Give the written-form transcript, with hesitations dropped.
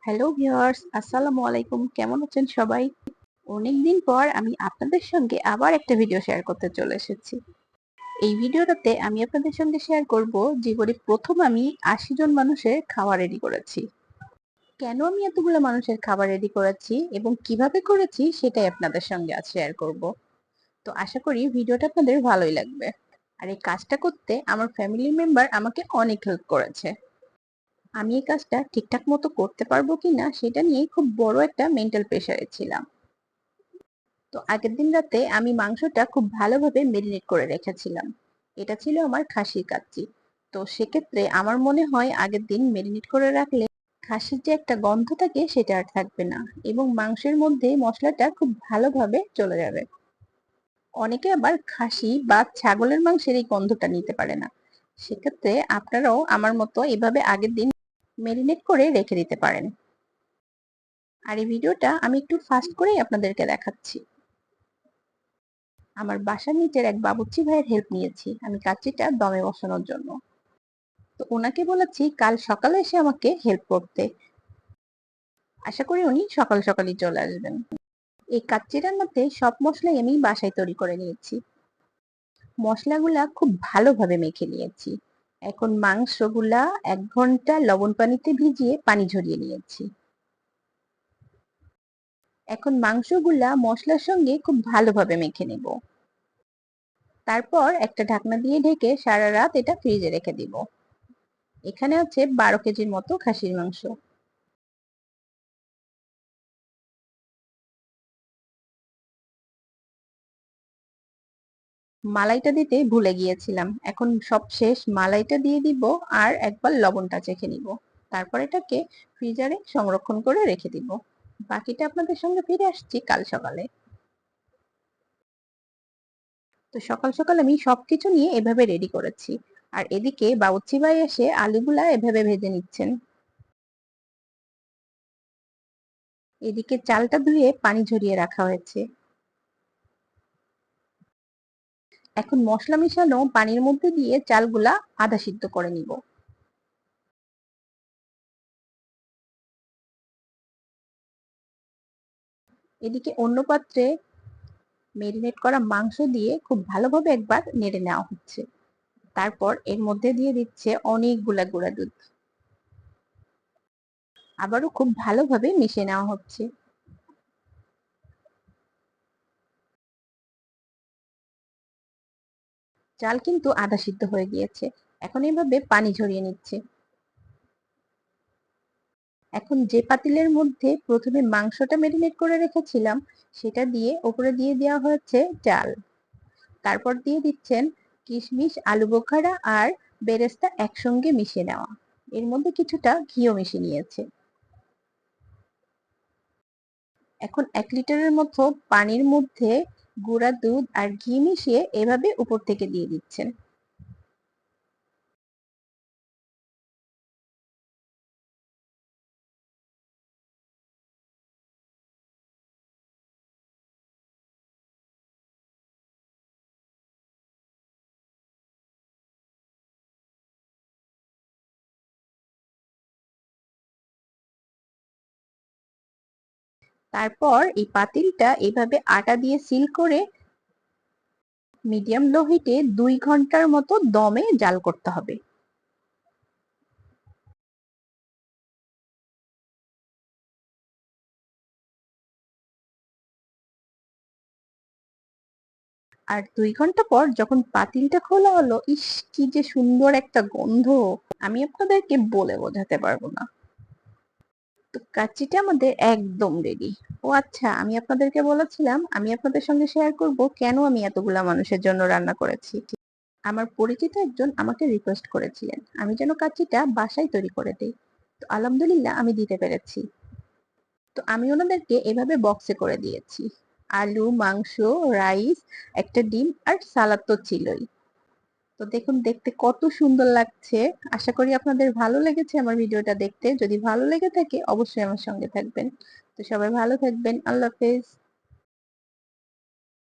Hello viewers, আসসালামু আলাইকুম। কেমন আছেন সবাই? অনেকদিন পর আমি আপনাদের সঙ্গে আবার একটা ভিডিও শেয়ার করতে চলে এসেছি। এই ভিডিওটাতে আমি আপনাদের সঙ্গে শেয়ার করব জীবনে প্রথম আমি ৮০ জন মানুষের খাবার রেডি করেছি। কেন আমি এতগুলো মানুষের খাবার রেডি করেছি এবং কিভাবে করেছি সেটাই আপনাদের সঙ্গে আজ শেয়ার করব। তো আশা করি ভিডিওটা আপনাদের ভালোই লাগবে। আর এই কাজটা করতে আমার ফ্যামিলি মেম্বার আমাকে অনেক হেল্প করেছে। আমি এই কাজটা ঠিকঠাক মতো করতে পারবো কিনা সেটা নিয়ে খুব বড় একটা মেন্টাল প্রেসারে ছিলাম। তো আগের দিন রাতে আমি মাংসটা খুব ভালোভাবে মেরিনেট করে রেখেছিলাম। এটা ছিল আমার খাসির কাচ্চি। তো সেক্ষেত্রে আমার মনে হয় আগের দিন মেরিনেট করে রাখলে খাসির যে একটা গন্ধ থাকে সেটা আর থাকবে না এবং মাংসের মধ্যে মশলাটা খুব ভালোভাবে চলে যাবে। অনেকে আবার খাসি বা ছাগলের মাংসের এই গন্ধটা নিতে পারে না। সেক্ষেত্রে আপনারাও আমার মতো এভাবে আগের দিন মেরিনেট করে রেখে দিতে পারেন। আর এই ভিডিওটা আমি একটু ফাস্ট করেই আপনাদেরকে দেখাচ্ছি। আমার বাসার নিচের এক বাবুর্চি ভাইয়ের হেল্প নিয়েছি আমি কাচ্চিটা দমে বসানোর জন্য। তো ওনাকে বলেছি কাল সকালে এসে আমাকে হেল্প করতে। আশা করি উনি সকাল সকালই চলে আসবেন। এই কাচ্চি রান্নাতে সব মশলাই আমি বাসায় তৈরি করে নিয়েছি। মশলাগুলা খুব ভালোভাবে মেখে নিয়েছি। এখন মাংসগুলা ১ ঘন্টা লবণ পানিতে ভিজিয়ে পানি ঝরিয়ে নিয়েছি। এখন মাংসগুলা মশলার সঙ্গে খুব ভালোভাবে মেখে নেব। তারপর একটা ঢাকনা দিয়ে ঢেকে সারা রাত এটা ফ্রিজে রেখে দিব। এখানে আছে ১২ কেজির মতো খাসির মাংস। মালাইটা দিতে ভুলে গিয়েছিলাম। এখন সব শেষ, মালাইটা দিয়ে দিব আর একবার লবণটা চেখে নিব। তারপর এটাকে ফ্রিজারে সংরক্ষণ করে রেখে দিব। বাকিটা আপনাদের সঙ্গে ফিরে আসছি কাল সকালে। তো সকাল সকাল আমি সবকিছু নিয়ে এভাবে রেডি করেছি। আর এদিকে বাবুর্চি ভাই এসে আলুগুলা এভাবে ভেজে নিচ্ছেন। এদিকে চালটা ধুয়ে পানি ঝরিয়ে রাখা হয়েছে। এখন মশলা মিশানো পানির মধ্যে দিয়ে চালগুলা আধা সিদ্ধ করে নিব। এদিকে অন্য পাত্রে মেরিনেট করা মাংস দিয়ে খুব ভালোভাবে একবার নেড়ে নেওয়া হচ্ছে। তারপর এর মধ্যে দিয়ে দিচ্ছে অনেকগুলা গুঁড়া দুধ। আবারও খুব ভালোভাবে মিশিয়ে নেওয়া হচ্ছে। চাল কিন্তু আধা সিদ্ধ হয়ে গিয়েছে। এখন এইভাবে পানি ঝরিয়ে নিচ্ছে। এখন যে পাতিলের মধ্যে প্রথমে মাংসটা মেরিনেট করে রেখেছিলাম সেটা দিয়ে উপরে দিয়ে দেওয়া হয়েছে চাল। তারপর দিয়ে দিচ্ছেন কিশমিশ, আলু বোখারা আর বেরেস্তা একসঙ্গে মিশিয়ে নেওয়া। এর মধ্যে কিছুটা ঘিও মিশিয়ে নিয়েছে। এখন ১ লিটারের মতো পানির মধ্যে গুঁড়া দুধ আর ঘি মিশিয়ে এভাবে উপর থেকে দিয়ে দিচ্ছেন। তারপর এই পাতিলটা এভাবে আটা দিয়ে সিল করে মিডিয়াম লো হিটে ২ ঘন্টার মতো দমে জাল করতে হবে। আর ২ ঘন্টা পর যখন পাতিলটা খোলা হলো, ইস কি যে সুন্দর একটা গন্ধ! আমি আপনাদেরকে বলে বোঝাতে পারবো না। তো কাচ্চিটা আমাদের একদম রেডি। ও আচ্ছা, আমি আপনাদেরকে বলেছিলাম আমি আপনাদের সঙ্গে শেয়ার করব কেন আমি এতগুলা মানুষের জন্য রান্না করেছি। আমার পরিচিত একজন আমাকে রিকোয়েস্ট করেছিলেন আমি যেন কাচ্চিটা বাসায় তৈরি করে দেই। তো আলহামদুলিল্লাহ আমি দিতে পেরেছি। তো আমি ওনাদেরকে এভাবে বক্সে করে দিয়েছি। আলু, মাংস, রাইস, একটা ডিম আর সালাদ তো ছিলই। তো দেখুন দেখতে কত সুন্দর লাগছে। আশা করি আপনাদের ভালো লেগেছে আমার ভিডিওটা দেখতে। যদি ভালো লেগে থাকে অবশ্যই আমার সঙ্গে থাকবেন। তো সবাই ভালো থাকবেন। আল্লাহ হাফেজ।